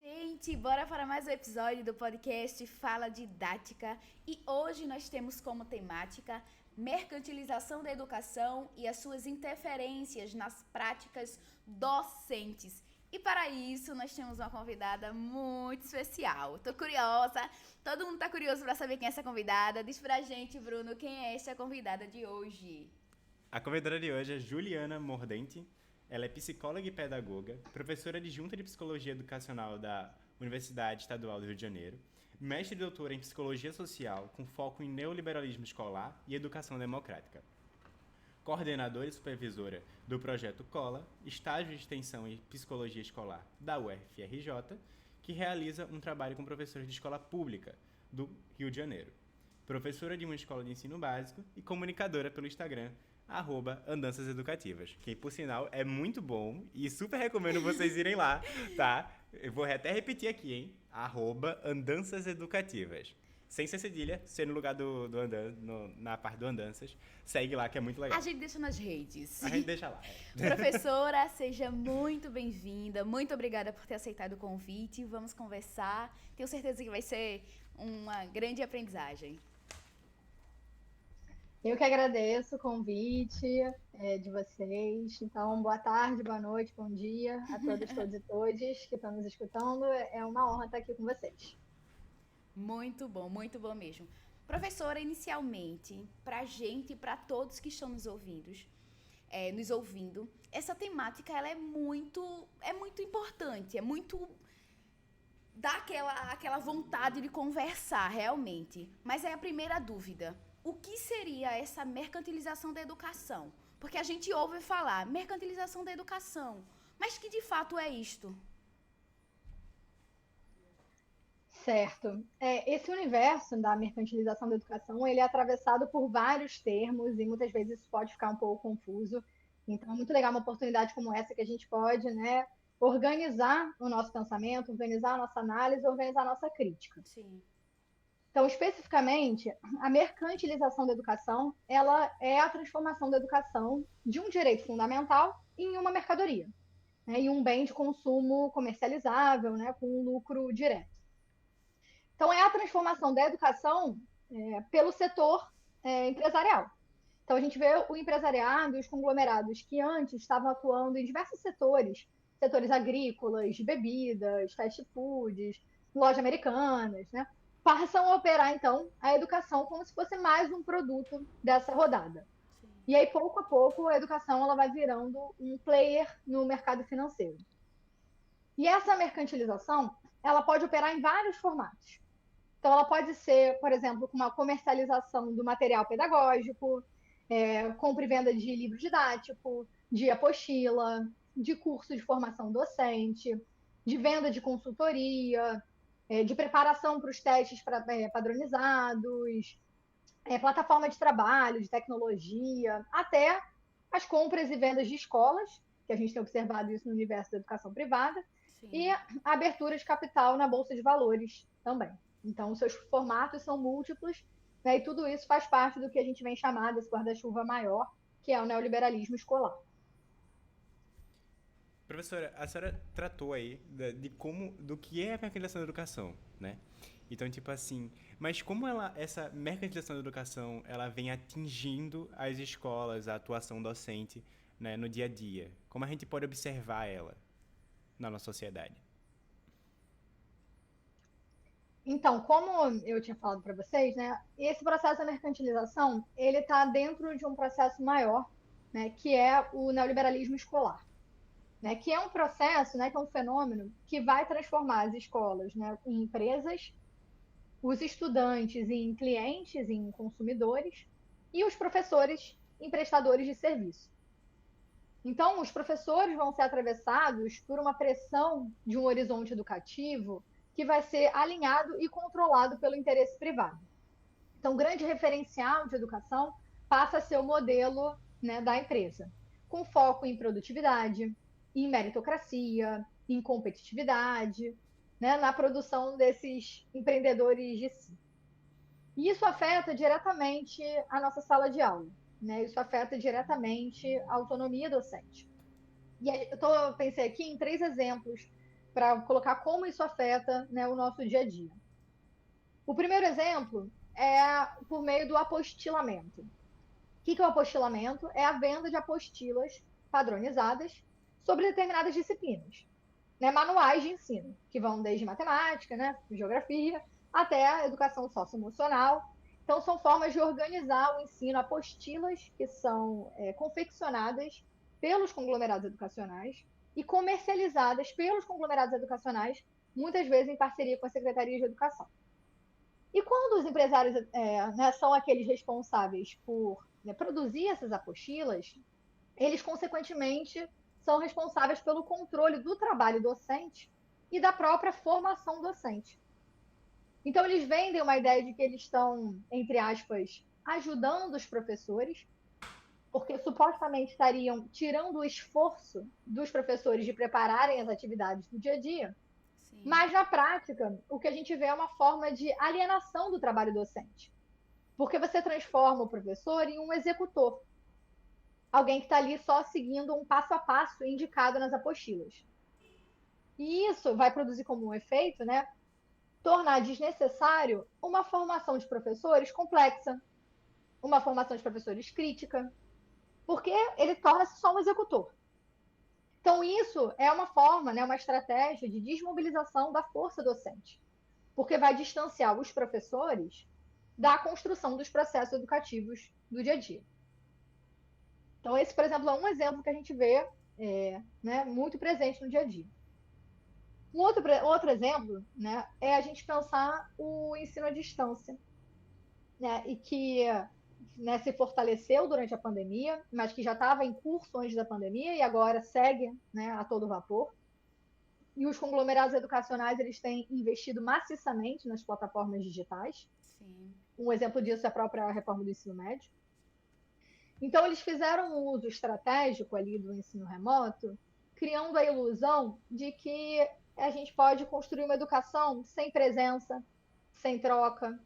Gente, bora para mais um episódio do podcast Fala Didática e hoje nós temos como temática mercantilização da educação e as suas interferências nas práticas docentes. E para isso nós temos uma convidada muito especial. Tô curiosa, todo mundo tá curioso para saber quem é essa convidada. Diz pra gente, Bruno, quem é essa convidada de hoje? A convidada de hoje é Juliana Mordente. Ela é psicóloga e pedagoga, professora adjunta de psicologia educacional da Universidade Estadual do Rio de Janeiro, mestre e doutora em psicologia social com foco em neoliberalismo escolar e educação democrática. Coordenadora e supervisora do projeto COLA, estágio de extensão em psicologia escolar da UFRJ, que realiza um trabalho com professores de escola pública do Rio de Janeiro. Professora de uma escola de ensino básico e comunicadora pelo Instagram, @Andanças Educativas, que por sinal é muito bom e super recomendo vocês irem lá, tá? Eu vou até repetir aqui, hein? @Andanças Educativas. Sem ser cedilha, ser no lugar na parte do Andanças. Segue lá que é muito legal. A gente deixa nas redes. A gente deixa lá. Professora, seja muito bem-vinda. Muito obrigada por ter aceitado o convite. Vamos conversar. Tenho certeza que vai ser uma grande aprendizagem. Eu que agradeço o convite de vocês. Então, boa tarde, boa noite, bom dia a todas, todos e todes que estão nos escutando. É uma honra estar aqui com vocês. Muito bom mesmo. Professora, inicialmente, pra gente e pra todos que estão nos ouvindo, essa temática ela é muito importante, dá aquela vontade de conversar realmente. Mas é a primeira dúvida. O que seria essa mercantilização da educação? Porque a gente ouve falar mercantilização da educação, mas que de fato é isto? Certo. Esse universo da mercantilização da educação, ele é atravessado por vários termos e muitas vezes isso pode ficar um pouco confuso. Então, é muito legal uma oportunidade como essa que a gente pode, né, organizar o nosso pensamento, organizar a nossa análise, organizar a nossa crítica. Sim. Então, especificamente, a mercantilização da educação, ela é a transformação da educação de um direito fundamental em uma mercadoria, né, em um bem de consumo comercializável, né, com um lucro direto. Então, é a transformação da educação pelo setor empresarial. Então, a gente vê o empresariado e os conglomerados que antes estavam atuando em diversos setores agrícolas, de bebidas, fast foods, lojas americanas, né? Passam a operar, então, a educação como se fosse mais um produto dessa rodada. Sim. E aí, pouco a pouco, a educação ela vai virando um player no mercado financeiro. E essa mercantilização, ela pode operar em vários formatos. Então, ela pode ser, por exemplo, com uma comercialização do material pedagógico, compra e venda de livro didático, de apostila, de curso de formação docente, de venda de consultoria, de preparação para os testes padronizados, plataforma de trabalho, de tecnologia, até as compras e vendas de escolas, que a gente tem observado isso no universo da educação privada, Sim. e a abertura de capital na Bolsa de Valores também. Então, os seus formatos são múltiplos, né, e tudo isso faz parte do que a gente vem chamar desse guarda-chuva maior, que é o neoliberalismo escolar. Professora, a senhora tratou aí do que é a mercantilização da educação, né? Então, tipo assim, mas como essa mercantilização da educação, ela vem atingindo as escolas, a atuação docente, né, no dia a dia? Como a gente pode observar ela na nossa sociedade? Então, como eu tinha falado para vocês, né, esse processo da mercantilização, ele está dentro de um processo maior, né, que é o neoliberalismo escolar, né, que é um processo, né, que é um fenômeno que vai transformar as escolas, né, em empresas, os estudantes em clientes, em consumidores, e os professores em prestadores de serviço. Então, os professores vão ser atravessados por uma pressão de um horizonte educativo que vai ser alinhado e controlado pelo interesse privado. Então, o grande referencial de educação passa a ser o modelo, né, da empresa, com foco em produtividade, em meritocracia, em competitividade, né, na produção desses empreendedores de si. E isso afeta diretamente a nossa sala de aula, né? Isso afeta diretamente a autonomia docente. E aí, pensei aqui em três exemplos para colocar como isso afeta, né, o nosso dia a dia. O primeiro exemplo é por meio do apostilamento. O que é o apostilamento? É a venda de apostilas padronizadas sobre determinadas disciplinas, né, manuais de ensino, que vão desde matemática, né, geografia, até a educação socioemocional. Então, são formas de organizar o ensino, apostilas que são confeccionadas pelos conglomerados educacionais e comercializadas pelos conglomerados educacionais, muitas vezes em parceria com a Secretaria de Educação. E quando os empresários né, são aqueles responsáveis por, né, produzir essas apostilas, eles, consequentemente, são responsáveis pelo controle do trabalho docente e da própria formação docente. Então, eles vendem uma ideia de que eles estão, entre aspas, ajudando os professores, porque supostamente estariam tirando o esforço dos professores de prepararem as atividades do dia a dia. Sim. Mas, na prática, o que a gente vê é uma forma de alienação do trabalho docente. Porque você transforma o professor em um executor. Alguém que está ali só seguindo um passo a passo indicado nas apostilas. E isso vai produzir como um efeito, né, tornar desnecessário uma formação de professores complexa, uma formação de professores crítica, porque ele torna-se só um executor. Então, isso é uma forma, né, uma estratégia de desmobilização da força docente, porque vai distanciar os professores da construção dos processos educativos do dia a dia. Então, esse, por exemplo, é um exemplo que a gente vê né, muito presente no dia a dia. Um outro exemplo, né, é a gente pensar o ensino à distância, né, e que, né, se fortaleceu durante a pandemia, mas que já estava em curso antes da pandemia e agora segue, né, a todo vapor. E os conglomerados educacionais, eles têm investido maciçamente nas plataformas digitais. Sim. Um exemplo disso é a própria reforma do ensino médio. Então, eles fizeram um uso estratégico ali do ensino remoto, criando a ilusão de que a gente pode construir uma educação sem presença, sem troca,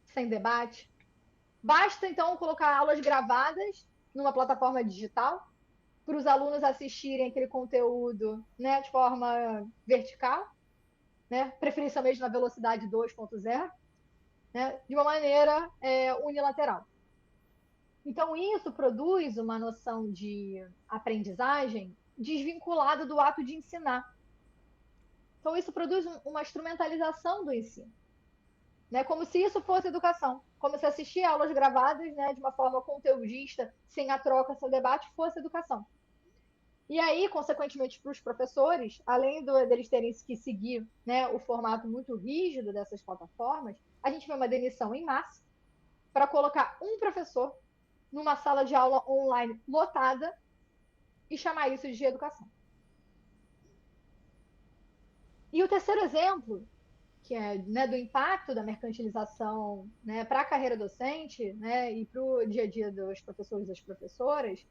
sem debate. Basta, então, colocar aulas gravadas numa plataforma digital para os alunos assistirem aquele conteúdo, né, de forma vertical, né, preferencialmente na velocidade 2.0, né, de uma maneira unilateral. Então, isso produz uma noção de aprendizagem desvinculada do ato de ensinar. Então, isso produz uma instrumentalização do ensino, né? Como se isso fosse educação, como se assistir a aulas gravadas, né, de uma forma conteudista, sem a troca, sem o debate, fosse educação. E aí, consequentemente, para os professores, além deles terem que seguir, né, o formato muito rígido dessas plataformas, a gente vê uma demissão em massa para colocar um professor numa sala de aula online lotada e chamar isso de educação. E o terceiro exemplo, que é, né, do impacto da mercantilização, né, para a carreira docente, né, e para o dia a dia dos professores e das professoras,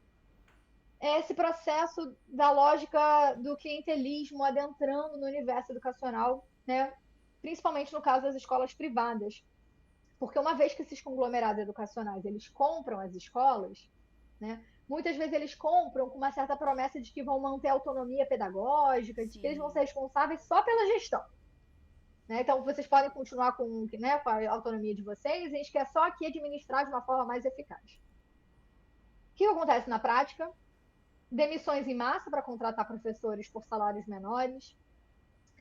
é esse processo da lógica do clientelismo adentrando no universo educacional, né, principalmente no caso das escolas privadas. Porque uma vez que esses conglomerados educacionais eles compram as escolas, né, muitas vezes eles compram com uma certa promessa de que vão manter a autonomia pedagógica, de que eles vão ser responsáveis só pela gestão. Né? Então, vocês podem continuar com, né, com a autonomia de vocês, a gente quer só aqui administrar de uma forma mais eficaz. O que acontece na prática? Demissões em massa para contratar professores por salários menores,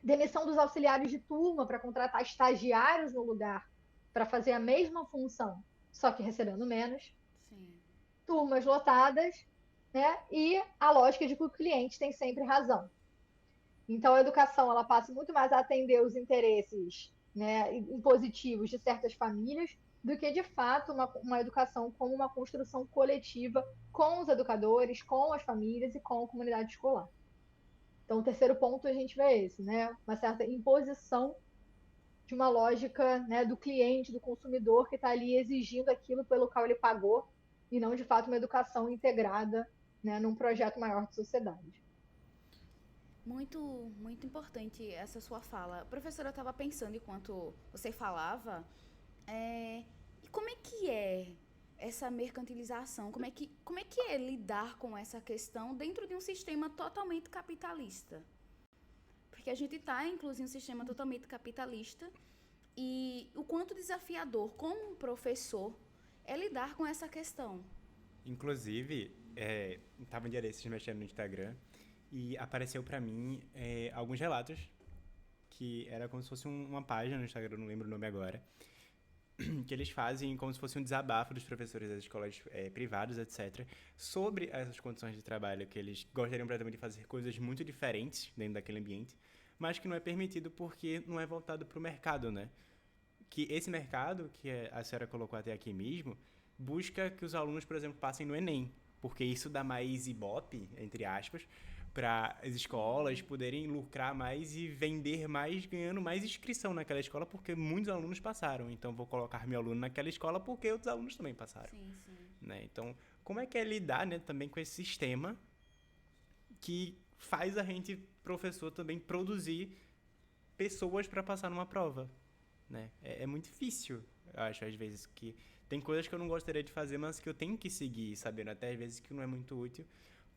demissão dos auxiliares de turma para contratar estagiários no lugar para fazer a mesma função, só que recebendo menos. Sim. Turmas lotadas, né? E a lógica de que o cliente tem sempre razão. Então, a educação ela passa muito mais a atender os interesses, né, impositivos de certas famílias do que, de fato, uma educação como uma construção coletiva com os educadores, com as famílias e com a comunidade escolar. Então, o terceiro ponto a gente vê esse, né? Uma certa imposição de uma lógica, né, do cliente, do consumidor, que está ali exigindo aquilo pelo qual ele pagou, e não, de fato, uma educação integrada, né, num projeto maior de sociedade. Muito, muito importante essa sua fala. Professora, eu estava pensando enquanto você falava, e como é que é essa mercantilização? Como é que é lidar com essa questão dentro de um sistema totalmente capitalista? porque a gente está, inclusive, em um sistema totalmente capitalista e o quanto desafiador, como um professor, é lidar com essa questão. Inclusive, tava um dia desses mexendo no Instagram e apareceu pra mim alguns relatos que era como se fosse uma página no Instagram, não lembro o nome agora, que eles fazem como se fosse um desabafo dos professores das escolas privadas, etc., sobre essas condições de trabalho, que eles gostariam praticamente de fazer coisas muito diferentes dentro daquele ambiente, mas que não é permitido porque não é voltado para o mercado, né? Que esse mercado, que a senhora colocou até aqui mesmo, busca que os alunos, por exemplo, passem no Enem, porque isso dá mais ibope, entre aspas, para as escolas poderem lucrar mais e vender mais, ganhando mais inscrição naquela escola, porque muitos alunos passaram. Então, vou colocar meu aluno naquela escola porque outros alunos também passaram. Sim, sim. Né? Então, como é que é lidar, né, também com esse sistema que faz a gente, professor, também produzir pessoas para passar numa prova? Né? É muito difícil, eu acho, às vezes, que tem coisas que eu não gostaria de fazer, mas que eu tenho que seguir, sabendo até às vezes que não é muito útil,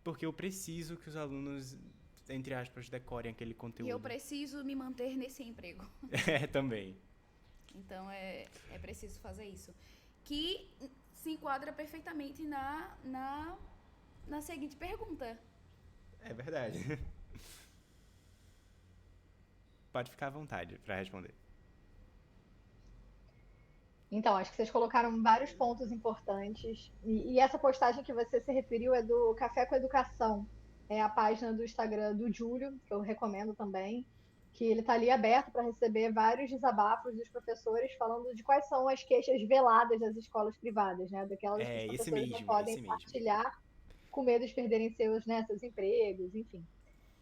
porque eu preciso que os alunos, entre aspas, decorem aquele conteúdo. E eu preciso me manter nesse emprego. Também. Então, é preciso fazer isso. Que se enquadra perfeitamente na seguinte pergunta. É verdade. Pode ficar à vontade para responder. Então, acho que vocês colocaram vários pontos importantes. E essa postagem que você se referiu é do Café com Educação. É a página do Instagram do Júlio, que eu recomendo também, que ele está ali aberto para receber vários desabafos dos professores falando de quais são as queixas veladas das escolas privadas, né? Daquelas que os Esse professores não mesmo, podem esse mesmo. partilhar com medo de perderem seus empregos, enfim.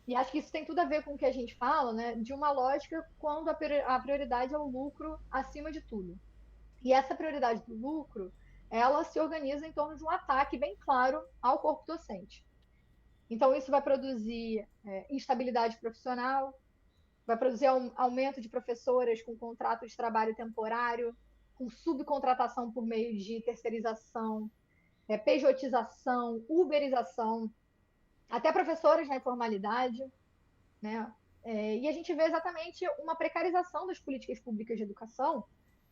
E acho que isso tem tudo a ver com o que a gente fala, né? De uma lógica quando a prioridade é o lucro acima de tudo. E essa prioridade do lucro, ela se organiza em torno de um ataque bem claro ao corpo docente. Então, isso vai produzir instabilidade profissional, vai produzir aumento de professoras com contrato de trabalho temporário, com subcontratação por meio de terceirização, pejotização, uberização, até professores na informalidade, né? E a gente vê exatamente uma precarização das políticas públicas de educação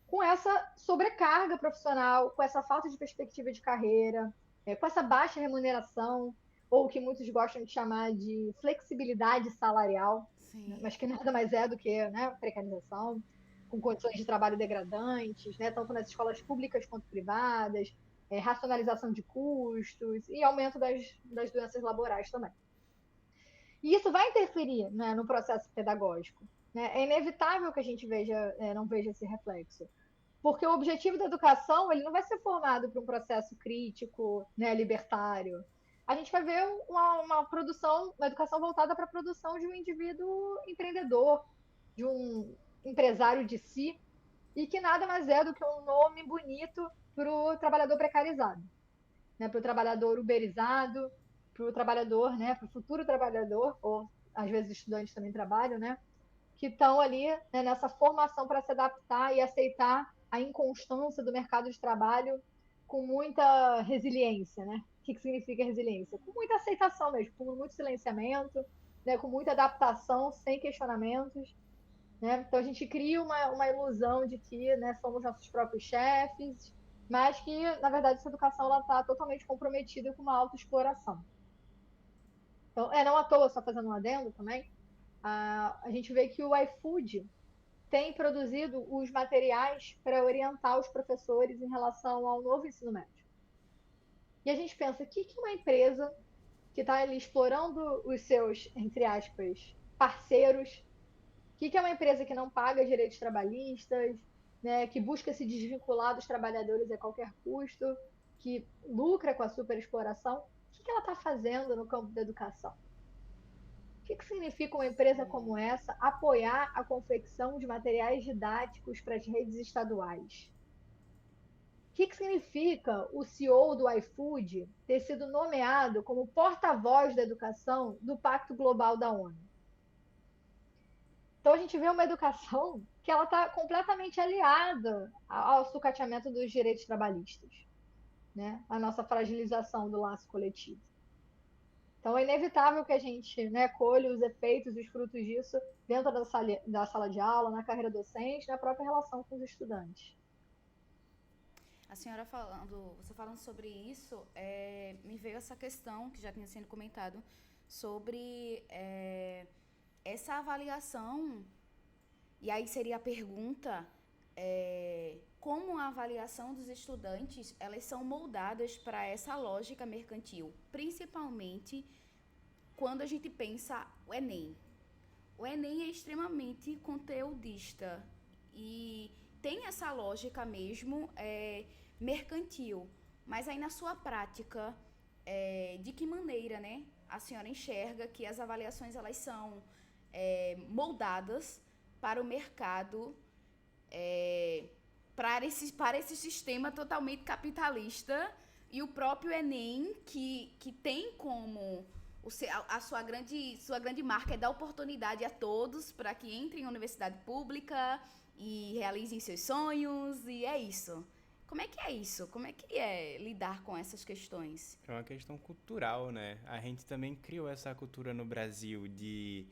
com essa sobrecarga profissional, com essa falta de perspectiva de carreira, com essa baixa remuneração, ou o que muitos gostam de chamar de flexibilidade salarial, né? Sim. Mas que nada mais é do que, né, precarização, com condições de trabalho degradantes, né, tanto nas escolas públicas quanto privadas, racionalização de custos e aumento das doenças laborais também. E isso vai interferir, né, no processo pedagógico. Né? É inevitável que a gente não veja esse reflexo. Porque o objetivo da educação ele não vai ser formado por um processo crítico, né, libertário. A gente vai ver uma produção, uma educação voltada para a produção de um indivíduo empreendedor, de um empresário de si, e que nada mais é do que um nome bonito para o trabalhador precarizado, né, para o trabalhador uberizado, para o trabalhador, né, para o futuro trabalhador, ou às vezes estudantes também trabalham, né, que estão ali, né, nessa formação para se adaptar e aceitar a inconstância do mercado de trabalho com muita resiliência, né? O que significa resiliência? Com muita aceitação mesmo, com muito silenciamento, né, com muita adaptação, sem questionamentos. Né? Então a gente cria uma ilusão de que, né, somos nossos próprios chefes, mas que, na verdade, essa educação está totalmente comprometida com uma autoexploração. Então, não à toa, só fazendo um adendo também, a gente vê que o iFood tem produzido os materiais para orientar os professores em relação ao novo ensino médio. E a gente pensa, o que uma empresa que está ali explorando os seus, entre aspas, parceiros, o que é uma empresa que não paga direitos trabalhistas, né, que busca se desvincular dos trabalhadores a qualquer custo, que lucra com a superexploração, o que ela está fazendo no campo da educação? O que significa uma empresa como essa apoiar a confecção de materiais didáticos para as redes estaduais? O que significa o CEO do iFood ter sido nomeado como porta-voz da educação do Pacto Global da ONU? Então a gente vê uma educação que ela está completamente aliada ao sucateamento dos direitos trabalhistas, né? A nossa fragilização do laço coletivo. Então, é inevitável que a gente, né, colhe os efeitos e os frutos disso dentro da sala de aula, na carreira docente, na própria relação com os estudantes. A senhora você falando sobre isso, me veio essa questão, que já tinha sido comentado, sobre essa avaliação, e aí seria a pergunta, como a avaliação dos estudantes, elas são moldadas para essa lógica mercantil, principalmente quando a gente pensa o Enem. O Enem é extremamente conteudista e tem essa lógica mesmo mercantil. Mas aí na sua prática, de que maneira, né, a senhora enxerga que as avaliações elas são moldadas para o mercado, para esse sistema totalmente capitalista e o próprio Enem que tem como a sua grande marca é dar oportunidade a todos para que entrem em universidade pública e realizem seus sonhos, e é isso. Como é que é isso? Como é que é lidar com essas questões? É uma questão cultural, né? A gente também criou essa cultura no Brasil de,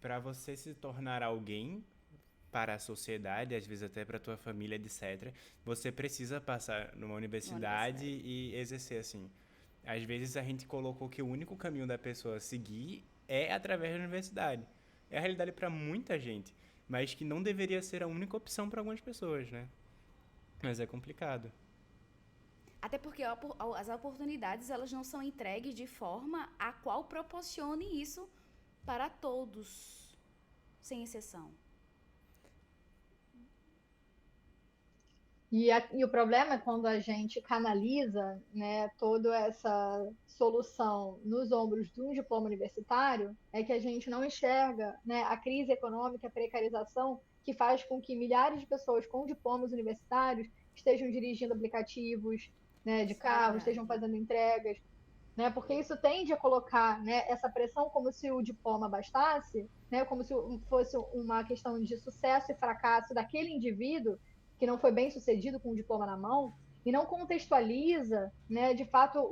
para você se tornar alguém para a sociedade, às vezes até para a tua família, etc., você precisa passar numa universidade e exercer assim. Às vezes a gente colocou que o único caminho da pessoa seguir é através da universidade. É a realidade para muita gente, mas que não deveria ser a única opção para algumas pessoas, né? Mas é complicado. Até porque as oportunidades elas não são entregues de forma a qual proporcione isso para todos, sem exceção. E o problema é quando a gente canaliza, né, toda essa solução nos ombros de um diploma universitário, é que a gente não enxerga, né, a crise econômica, a precarização, que faz com que milhares de pessoas com diplomas universitários estejam dirigindo aplicativos, né, de Isso é carro, estejam verdade. fazendo entregas, né, porque isso tende a colocar, né, essa pressão como se o diploma bastasse, né, como se fosse uma questão de sucesso e fracasso daquele indivíduo que não foi bem sucedido com o diploma na mão, e não contextualiza, né, de fato,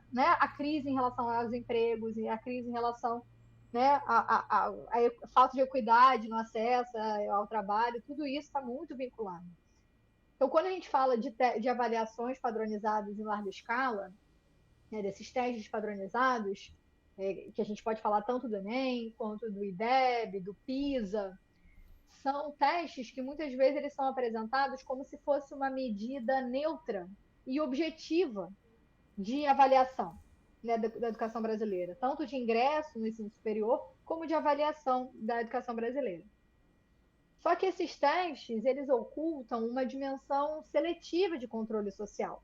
né, a crise em relação aos empregos, e a crise em relação, né, a falta de equidade no acesso ao trabalho, tudo isso está muito vinculado. Então, quando a gente fala de avaliações padronizadas em larga escala, né, desses testes padronizados, que a gente pode falar tanto do Enem, quanto do IDEB, do PISA, são testes que muitas vezes eles são apresentados como se fosse uma medida neutra e objetiva de avaliação, né, da educação brasileira, tanto de ingresso no ensino superior, como de avaliação da educação brasileira. Só que esses testes, eles ocultam uma dimensão seletiva de controle social,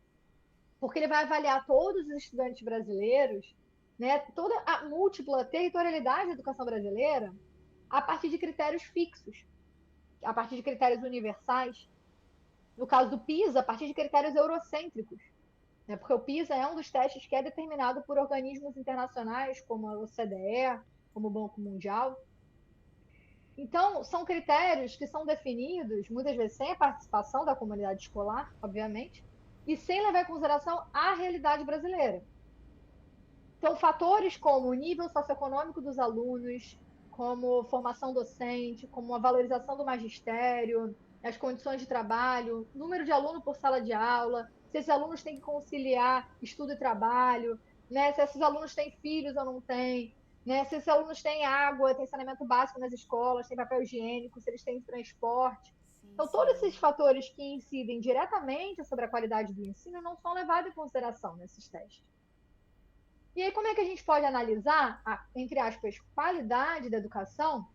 porque ele vai avaliar todos os estudantes brasileiros, né, toda a múltipla territorialidade da educação brasileira, a partir de critérios fixos, a partir de critérios universais. No caso do PISA, a partir de critérios eurocêntricos, né, porque o PISA é um dos testes que é determinado por organismos internacionais, como a OCDE, como o Banco Mundial. Então, são critérios que são definidos, muitas vezes sem a participação da comunidade escolar, obviamente, e sem levar em consideração a realidade brasileira. Então, fatores como o nível socioeconômico dos alunos, como formação docente, como a valorização do magistério, as condições de trabalho, número de aluno por sala de aula, se esses alunos têm que conciliar estudo e trabalho, né? Se esses alunos têm filhos ou não têm, né? Se esses alunos têm água, têm saneamento básico nas escolas, têm papel higiênico, se eles têm transporte. Sim, Então, todos sim. esses fatores que incidem diretamente sobre a qualidade do ensino não são levados em consideração nesses testes. E aí, como é que a gente pode analisar a, entre aspas, qualidade da educação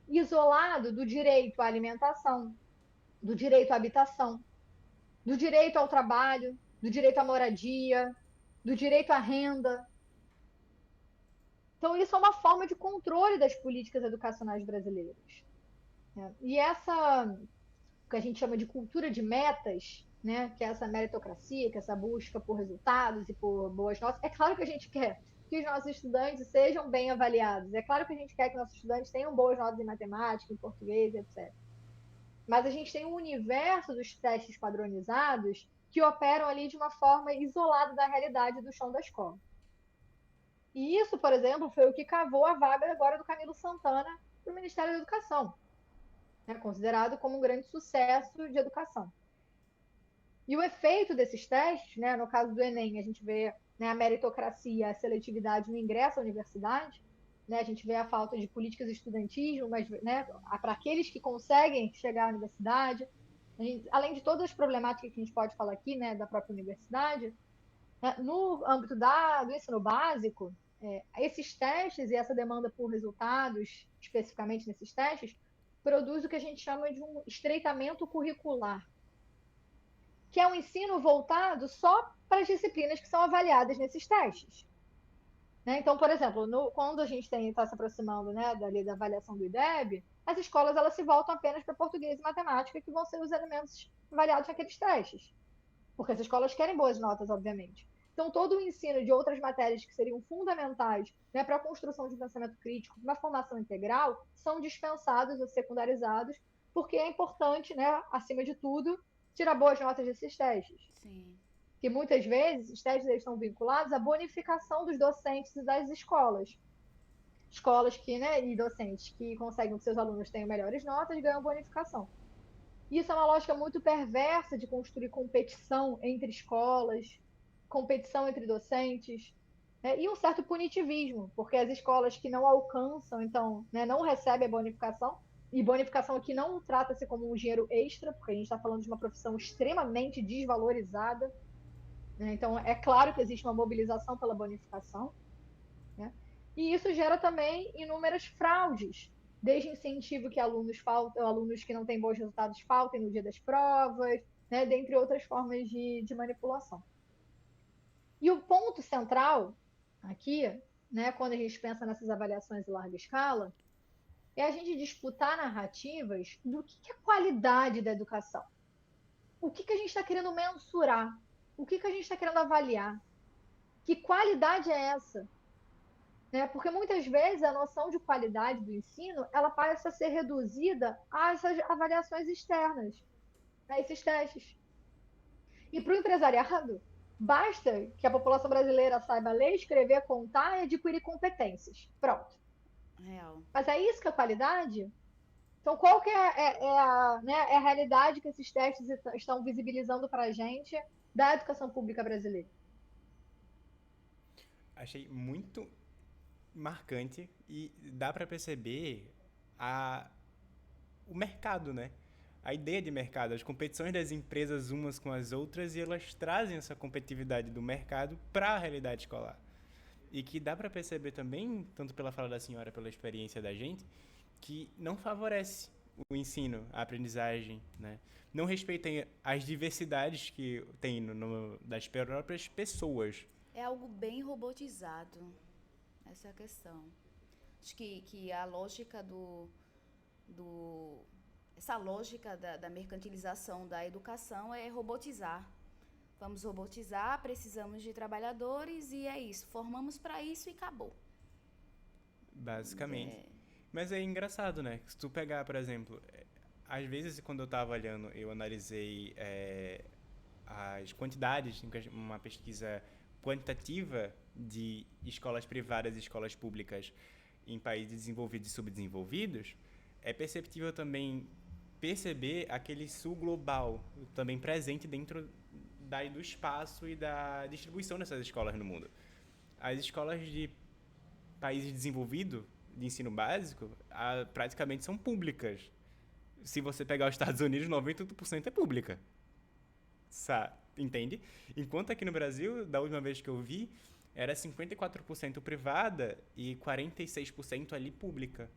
isolado do direito à alimentação, do direito à habitação, do direito ao trabalho, do direito à moradia, do direito à renda? Então, isso é uma forma de controle das políticas educacionais brasileiras. E essa, o que a gente chama de cultura de metas, né, que é essa meritocracia, que é essa busca por resultados e por boas notas, é claro que a gente quer que os nossos estudantes sejam bem avaliados, é claro que a gente quer que nossos estudantes tenham boas notas em matemática, em português, etc. Mas a gente tem um universo dos testes padronizados que operam ali de uma forma isolada da realidade do chão da escola. E isso, por exemplo, foi o que cavou a vaga agora do Camilo Santana para o Ministério da Educação, né, considerado como um grande sucesso de educação. E o efeito desses testes, né, no caso do Enem, a gente vê, né, a meritocracia, a seletividade no ingresso à universidade, né, a gente vê a falta de políticas estudantis, mas, né, para aqueles que conseguem chegar à universidade, além de todas as problemáticas que a gente pode falar aqui, né, da própria universidade, né, no âmbito do ensino básico, esses testes e essa demanda por resultados, especificamente nesses testes, produz o que a gente chama de um estreitamento curricular, que é um ensino voltado só para as disciplinas que são avaliadas nesses testes. Né? Então, por exemplo, quando a gente está se aproximando, né, da avaliação do IDEB, as escolas elas se voltam apenas para português e matemática, que vão ser os elementos avaliados naqueles testes. Porque as escolas querem boas notas, obviamente. Então, todo o ensino de outras matérias que seriam fundamentais, né, para a construção de um pensamento crítico, uma formação integral, são dispensados ou secundarizados, porque é importante, né, acima de tudo, tirar boas notas desses testes. Sim. Que muitas vezes os testes estão vinculados à bonificação dos docentes e das escolas. Escolas que, né, e docentes que conseguem que seus alunos tenham melhores notas ganham bonificação. Isso é uma lógica muito perversa de construir competição entre escolas, competição entre docentes, né, e um certo punitivismo, porque as escolas que não alcançam, então, né, não recebem a bonificação, e bonificação aqui não trata-se como um dinheiro extra, porque a gente está falando de uma profissão extremamente desvalorizada, né, então é claro que existe uma mobilização pela bonificação, né, e isso gera também inúmeras fraudes, desde incentivo que alunos que não têm bons resultados faltem no dia das provas, né, dentre outras formas de manipulação. E o ponto central aqui, né, quando a gente pensa nessas avaliações em larga escala, é a gente disputar narrativas do que é qualidade da educação. O que a gente está querendo mensurar? O que a gente está querendo avaliar? Que qualidade é essa? Né? Porque muitas vezes a noção de qualidade do ensino ela passa a ser reduzida às avaliações externas, a esses testes. E para o empresariado, basta que a população brasileira saiba ler, escrever, contar e adquirir competências. Pronto. Real. Mas é isso que é qualidade? Então, qual que é a realidade que esses testes estão visibilizando para a gente da educação pública brasileira? Achei muito marcante e dá para perceber a, o mercado, né? A ideia de mercado, as competições das empresas umas com as outras e elas trazem essa competitividade do mercado para a realidade escolar. E que dá para perceber também, tanto pela fala da senhora, pela experiência da gente, que não favorece o ensino, a aprendizagem, né? Não respeita as diversidades que tem das próprias pessoas. É algo bem robotizado. Essa é a questão. Acho que a lógica essa lógica da mercantilização da educação é robotizar. Vamos robotizar, precisamos de trabalhadores e é isso. Formamos para isso e acabou. Basicamente. Mas é engraçado, né? Se tu pegar, por exemplo, às vezes quando eu estava olhando, eu analisei as quantidades, uma pesquisa quantitativa de escolas privadas e escolas públicas em países desenvolvidos e subdesenvolvidos, é perceptível também perceber aquele sul global também presente dentro do espaço e da distribuição dessas escolas no mundo. As escolas de países desenvolvidos, de ensino básico, praticamente são públicas. Se você pegar os Estados Unidos, 98% é pública. Entende? Enquanto aqui no Brasil, da última vez que eu vi, era 54% privada e 46% ali pública.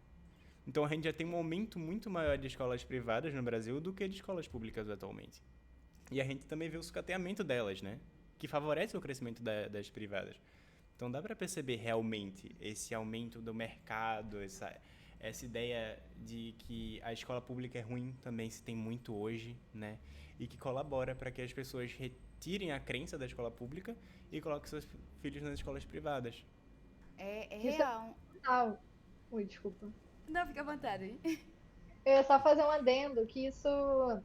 Então a gente já tem um aumento muito maior de escolas privadas no Brasil do que de escolas públicas atualmente. E a gente também vê o sucateamento delas, né? Que favorece o crescimento das privadas. Então dá para perceber realmente esse aumento do mercado, essa ideia de que a escola pública é ruim também se tem muito hoje, né? E que colabora para que as pessoas retirem a crença da escola pública e coloquem seus filhos nas escolas privadas. É real. Ui, desculpa. Não, fica à vontade. Eu ia só fazer um adendo que isso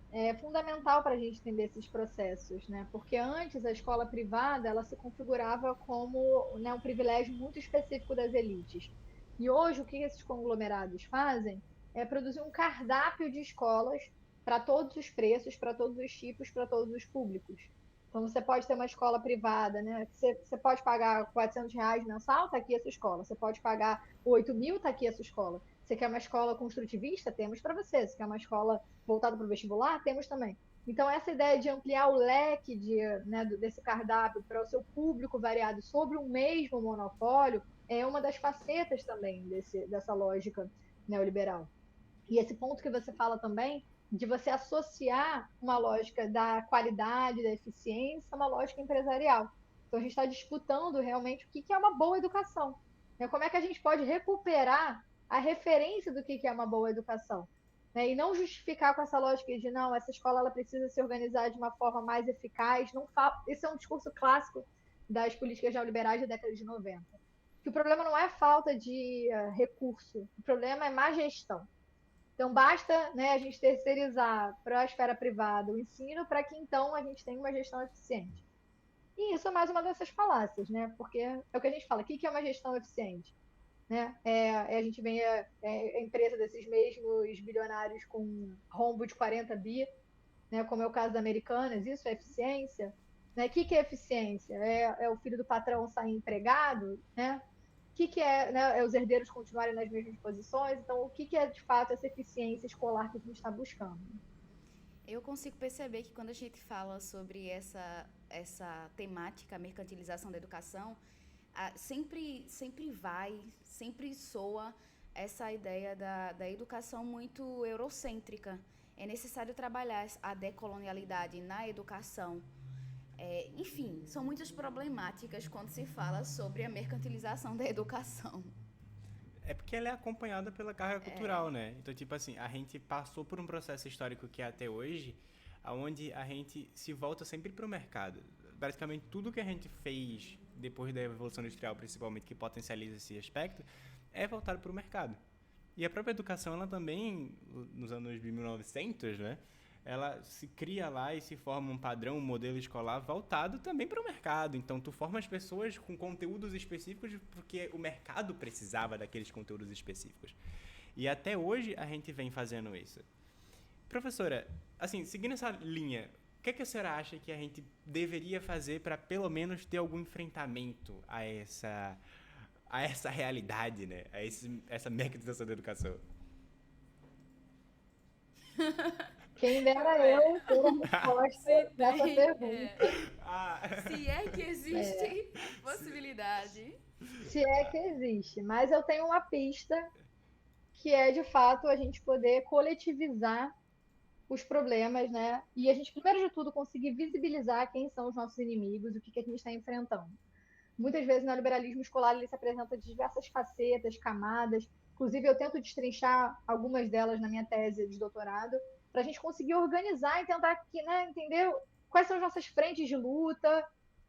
é fundamental para a gente entender esses processos, né? Porque antes a escola privada ela se configurava como, né, um privilégio muito específico das elites. E hoje o que esses conglomerados fazem é produzir um cardápio de escolas para todos os preços, para todos os tipos, para todos os públicos. Então você pode ter uma escola privada, né? Você pode pagar R$ 400 mensal, tá aqui a sua escola. Você pode pagar 8.000, tá aqui a sua escola. Você quer uma escola construtivista? Temos para você. Você quer uma escola voltada para o vestibular? Temos também. Então, essa ideia de ampliar o leque né, desse cardápio para o seu público variado sobre um mesmo monopólio é uma das facetas também dessa lógica neoliberal. E esse ponto que você fala também, de você associar uma lógica da qualidade, da eficiência, a uma lógica empresarial. Então, a gente está disputando realmente o que é uma boa educação. Né? Como é que a gente pode recuperar a referência do que é uma boa educação? Né? E não justificar com essa lógica de, não, essa escola ela precisa se organizar de uma forma mais eficaz. Não Esse é um discurso clássico das políticas neoliberais da década de 90. Que o problema não é falta de recurso, o problema é má gestão. Então, basta, né, a gente terceirizar para a esfera privada o ensino para que então a gente tenha uma gestão eficiente. E isso é mais uma dessas falácias, né? Porque é o que a gente fala, o que é uma gestão eficiente? Né? A gente vê a empresa desses mesmos bilionários com rombo de 40 bi, né, como é o caso da Americanas, isso é eficiência? Né? O que é eficiência? É o filho do patrão sair empregado? Né? Que é, né, é os herdeiros continuarem nas mesmas posições? Então, o que é de fato essa eficiência escolar que a gente está buscando? Eu consigo perceber que quando a gente fala sobre essa temática, a mercantilização da educação, sempre soa essa ideia da educação muito eurocêntrica. É necessário trabalhar a decolonialidade na educação. Enfim, são muitas problemáticas quando se fala sobre a mercantilização da educação. É porque ela é acompanhada pela carga cultural, né? Então, tipo assim, a gente passou por um processo histórico que é até hoje, onde a gente se volta sempre pro mercado. Basicamente, tudo que a gente fez depois da Revolução Industrial, principalmente, que potencializa esse aspecto, é voltado pro mercado. E a própria educação, ela também, nos anos 1900, né? Ela se cria lá e se forma um padrão, um modelo escolar voltado também para o mercado. Então, tu forma as pessoas com conteúdos específicos porque o mercado precisava daqueles conteúdos específicos. E até hoje a gente vem fazendo isso. Professora, assim, seguindo essa linha, o que é que a senhora acha que a gente deveria fazer para pelo menos ter algum enfrentamento a essa realidade, né? Essa mercantilização da educação? Quem dera É, eu ter a resposta dessa pergunta. se é que existe possibilidade. Se é que existe. Mas eu tenho uma pista que é, de fato, a gente poder coletivizar os problemas, né? E a gente, primeiro de tudo, conseguir visibilizar quem são os nossos inimigos, o que a gente está enfrentando. Muitas vezes, o neoliberalismo escolar ele se apresenta de diversas facetas, camadas. Inclusive, eu tento destrinchar algumas delas na minha tese de doutorado, para a gente conseguir organizar e tentar né, entender quais são as nossas frentes de luta.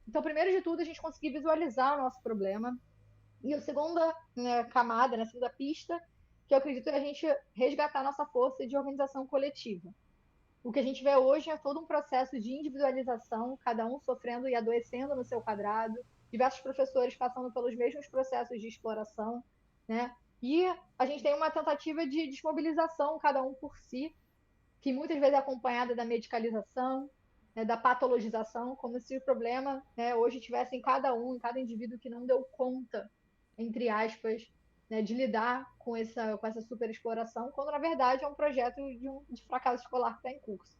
Então, primeiro de tudo, a gente conseguir visualizar o nosso problema. E a segunda, né, camada, né, a segunda pista, que eu acredito é a gente resgatar nossa força de organização coletiva. O que a gente vê hoje é todo um processo de individualização, cada um sofrendo e adoecendo no seu quadrado, diversos professores passando pelos mesmos processos de exploração, né? E a gente tem uma tentativa de desmobilização, cada um por si, que muitas vezes é acompanhada da medicalização, né, da patologização, como se o problema, né, hoje tivesse em cada um, em cada indivíduo que não deu conta, entre aspas, né, de lidar com essa superexploração, quando na verdade é um projeto de fracasso escolar que está em curso.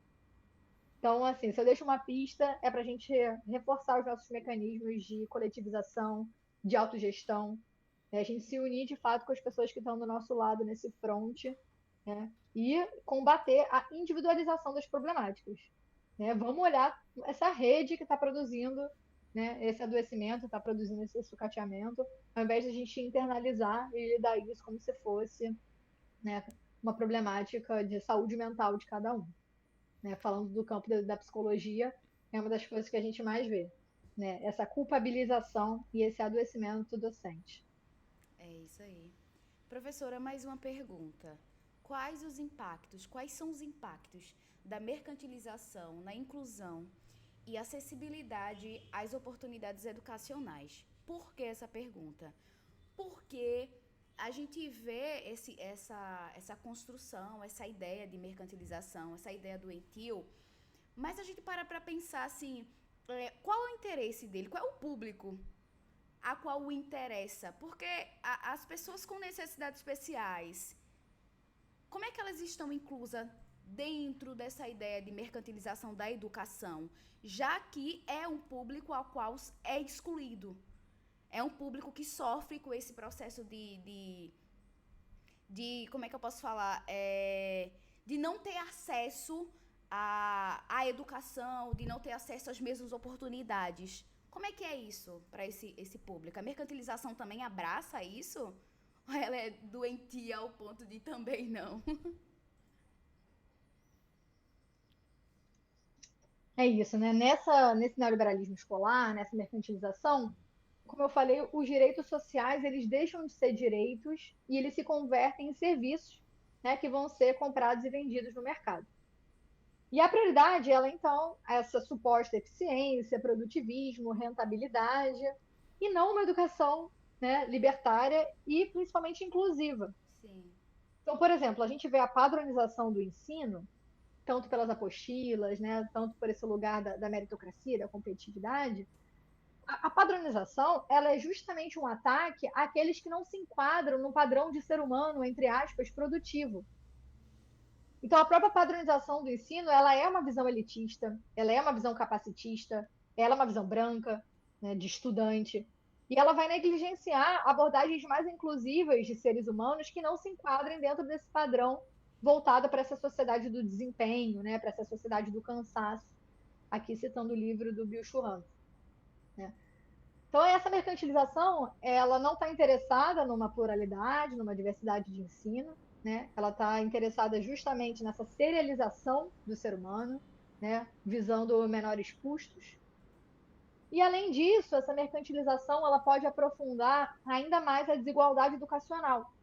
Então, assim, se eu deixo uma pista, é para a gente reforçar os nossos mecanismos de coletivização, de autogestão, né, a gente se unir de fato com as pessoas que estão do nosso lado nesse fronte, né, e combater a individualização das problemáticas. Né? Vamos olhar essa rede que está produzindo, né, esse adoecimento, está produzindo esse sucateamento, ao invés de a gente internalizar e lidar isso como se fosse, né, uma problemática de saúde mental de cada um. Né? Falando do campo da psicologia, é uma das coisas que a gente mais vê. Né? Essa culpabilização e esse adoecimento docente. É isso aí. Professora, mais uma pergunta. quais são os impactos da mercantilização na inclusão e acessibilidade às oportunidades educacionais? Por que essa pergunta? Porque a gente vê essa construção, essa ideia de mercantilização, essa ideia doentio, mas a gente para pensar assim, qual é o interesse dele? Qual é o público a qual o interessa? Porque as pessoas com necessidades especiais, como é que elas estão inclusas dentro dessa ideia de mercantilização da educação, já que é um público ao qual é excluído? É um público que sofre com esse processo de como é que eu posso falar? De não ter acesso à educação, de não ter acesso às mesmas oportunidades. Como é que é isso para esse público? A mercantilização também abraça isso? Ou ela é doentia ao ponto de também não? É isso, né? Nesse neoliberalismo escolar, nessa mercantilização, como eu falei, os direitos sociais eles deixam de ser direitos e eles se convertem em serviços, né, que vão ser comprados e vendidos no mercado. E a prioridade, ela então, essa suposta eficiência, produtivismo, rentabilidade, e não uma educação, né, libertária e principalmente inclusiva. Sim. Então, por exemplo, a gente vê a padronização do ensino, tanto pelas apostilas, né, tanto por esse lugar da meritocracia, da competitividade. A padronização, ela é justamente um ataque àqueles que não se enquadram no padrão de ser humano, entre aspas, produtivo. Então, a própria padronização do ensino, ela é uma visão elitista, ela é uma visão capacitista, ela é uma visão branca, né, de estudante, e ela vai negligenciar abordagens mais inclusivas de seres humanos que não se enquadrem dentro desse padrão voltado para essa sociedade do desempenho, né, para essa sociedade do cansaço, aqui citando o livro do Bill Churran. Né? Então, essa mercantilização, ela não está interessada numa pluralidade, numa diversidade de ensino, né? Ela está interessada justamente nessa serialização do ser humano, né? Visando menores custos. E, além disso, essa mercantilização ela pode aprofundar ainda mais a desigualdade educacional,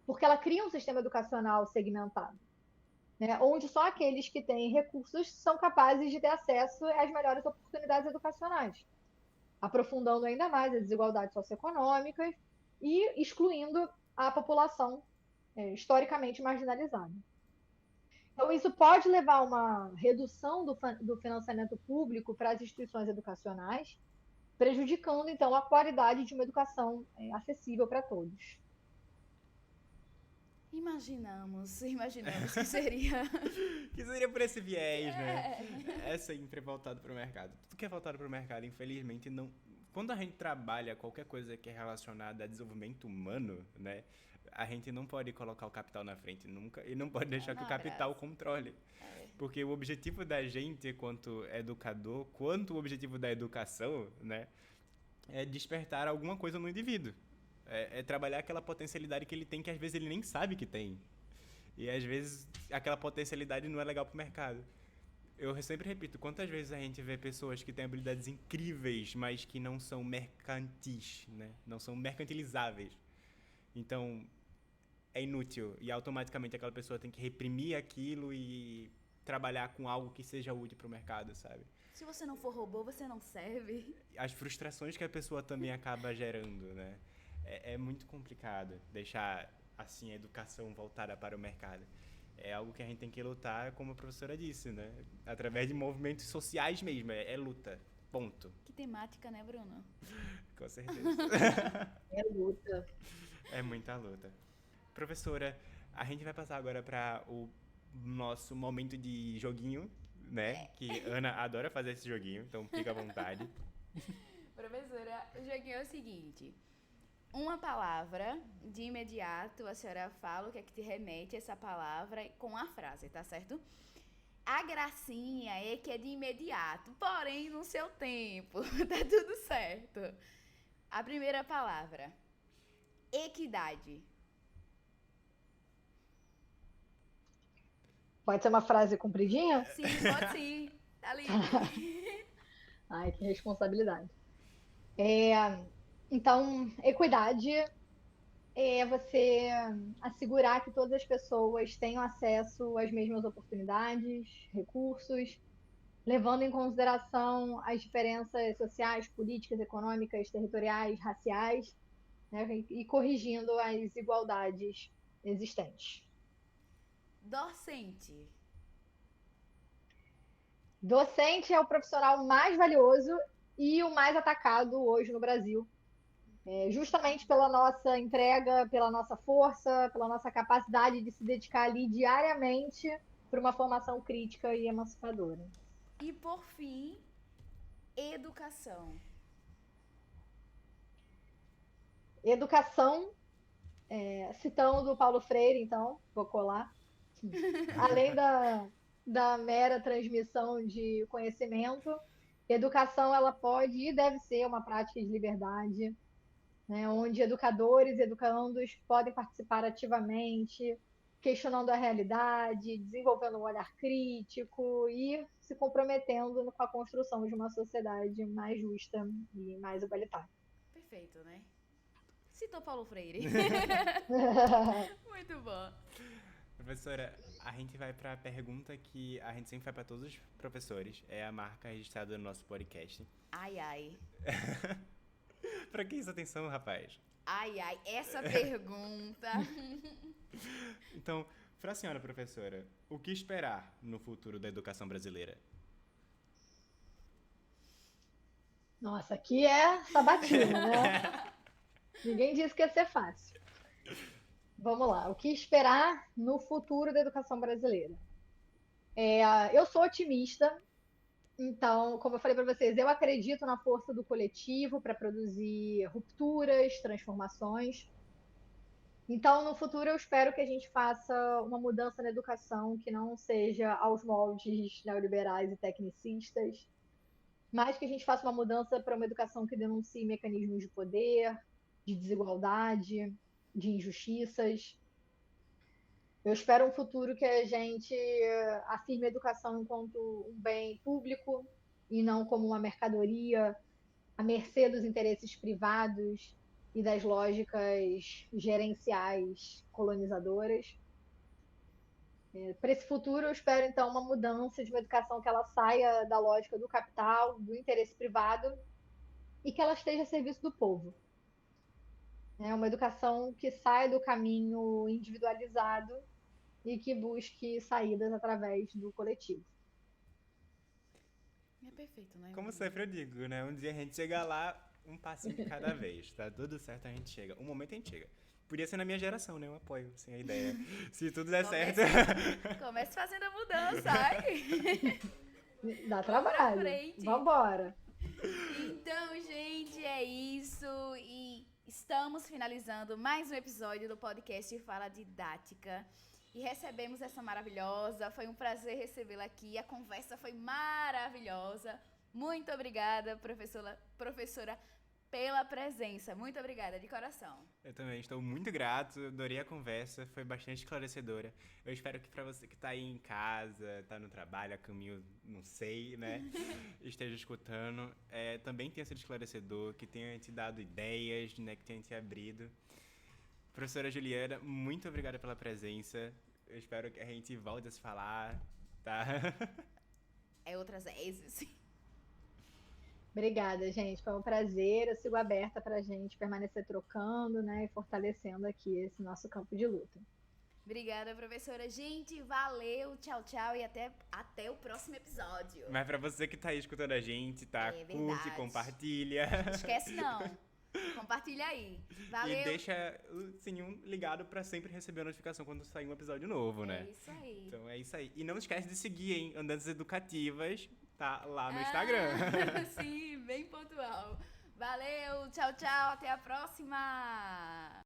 porque ela cria um sistema educacional segmentado, né? Onde só aqueles que têm recursos são capazes de ter acesso às melhores oportunidades educacionais, aprofundando ainda mais as desigualdades socioeconômicas e excluindo a população historicamente marginalizada. Então, isso pode levar a uma redução do financiamento público para as instituições educacionais, prejudicando, então, a qualidade de uma educação acessível para todos. Imaginamos que seria... Que seria por esse viés, né? É sempre voltado para o mercado. Tudo que é voltado para o mercado, infelizmente, não... Quando a gente trabalha qualquer coisa que é relacionada a desenvolvimento humano, né? A gente não pode colocar o capital na frente nunca e não pode deixar que o capital controle. Porque o objetivo da gente, quanto educador, quanto o objetivo da educação, né? É despertar alguma coisa no indivíduo. É trabalhar aquela potencialidade que ele tem que às vezes ele nem sabe que tem. E às vezes aquela potencialidade não é legal pro mercado. Eu sempre repito, quantas vezes a gente vê pessoas que têm habilidades incríveis, mas que não são mercantis, né? Não são mercantilizáveis. Então, é inútil. E automaticamente aquela pessoa tem que reprimir aquilo e trabalhar com algo que seja útil pro mercado, sabe? Se você não for robô, você não serve. As frustrações que a pessoa também acaba gerando, né? É muito complicado deixar, assim, a educação voltada para o mercado. É algo que a gente tem que lutar, como a professora disse, né? Através de movimentos sociais mesmo, é luta, ponto. Que temática, né, Bruno? Com certeza. É luta. É muita luta. Professora, a gente vai passar agora para o nosso momento de joguinho, né? Que Ana adora fazer esse joguinho, então fica à vontade. Professora, o joguinho é o seguinte... Uma palavra, de imediato, a senhora fala o que é que te remete essa palavra com a frase, tá certo? A gracinha é que é de imediato, porém no seu tempo, tá tudo certo. A primeira palavra, equidade. Pode ser uma frase compridinha? Sim, pode sim, tá livre. Ai, que responsabilidade. Então, equidade é você assegurar que todas as pessoas tenham acesso às mesmas oportunidades, recursos, levando em consideração as diferenças sociais, políticas, econômicas, territoriais, raciais, né, e corrigindo as desigualdades existentes. Docente. Docente é o profissional mais valioso e o mais atacado hoje no Brasil, justamente pela nossa entrega, pela nossa força, pela nossa capacidade de se dedicar ali diariamente para uma formação crítica e emancipadora. E por fim, educação. Educação, citando o Paulo Freire, então, vou colar, além da mera transmissão de conhecimento, educação ela pode e deve ser uma prática de liberdade, né, onde educadores e educandos podem participar ativamente, questionando a realidade, desenvolvendo um olhar crítico e se comprometendo com a construção de uma sociedade mais justa e mais igualitária. Perfeito, né? Citou Paulo Freire. Muito bom. Professora, a gente vai para a pergunta que a gente sempre faz para todos os professores. É a marca registrada no nosso podcast. Ai, ai. Pra que isso atenção, rapaz? Ai, ai, essa pergunta. Então, para a senhora, professora, o que esperar no futuro da educação brasileira? Nossa, aqui é sabatina, né? Ninguém disse que ia ser fácil. Vamos lá, o que esperar no futuro da educação brasileira? Eu sou otimista, então, como eu falei para vocês, eu acredito na força do coletivo para produzir rupturas, transformações. Então, no futuro, eu espero que a gente faça uma mudança na educação que não seja aos moldes neoliberais e tecnicistas, mas que a gente faça uma mudança para uma educação que denuncie mecanismos de poder, de desigualdade, de injustiças. Eu espero um futuro que a gente afirme a educação enquanto um bem público e não como uma mercadoria à mercê dos interesses privados e das lógicas gerenciais colonizadoras. Para esse futuro, eu espero, então, uma mudança de uma educação que ela saia da lógica do capital, do interesse privado e que ela esteja a serviço do povo. É uma educação que saia do caminho individualizado e que busque saídas através do coletivo. É perfeito, né? Como sempre eu digo, né? Um dia a gente chega lá, um passinho de cada vez. Tá tudo certo, a gente chega. Um momento a gente chega. Podia ser na minha geração, né? Eu apoio, sem a ideia. Se tudo der certo. Comece fazendo a mudança, ai. Dá Vamos pra trabalho. frente. Vambora. Então, gente, é isso. E estamos finalizando mais um episódio do podcast Fala Didática. E recebemos essa maravilhosa. Foi um prazer recebê-la aqui. A conversa foi maravilhosa. Muito obrigada, professora, pela presença. Muito obrigada, de coração. Eu também estou muito grato, adorei a conversa, foi bastante esclarecedora. Eu espero que para você que tá aí em casa, tá no trabalho, a caminho, não sei, né, esteja escutando, também tenha sido esclarecedor, que tenha te dado ideias, né, que tenha te abrido. Professora Juliana, muito obrigada pela presença. Eu espero que a gente volte a se falar, tá? Outras vezes. Obrigada, gente. Foi um prazer. Eu sigo aberta para a gente permanecer trocando, né, e fortalecendo aqui esse nosso campo de luta. Obrigada, professora. Gente, valeu, tchau, tchau e até o próximo episódio. Mas pra você que tá aí escutando a gente, tá? Curte, compartilha. Esquece não. Compartilha aí. Valeu. E deixa o sininho ligado pra sempre receber a notificação quando sair um episódio novo, né? É isso aí. Então é isso aí. E não esquece de seguir, hein? Andanças Educativas, tá lá no Instagram. Sim, bem pontual. Valeu, tchau, tchau. Até a próxima.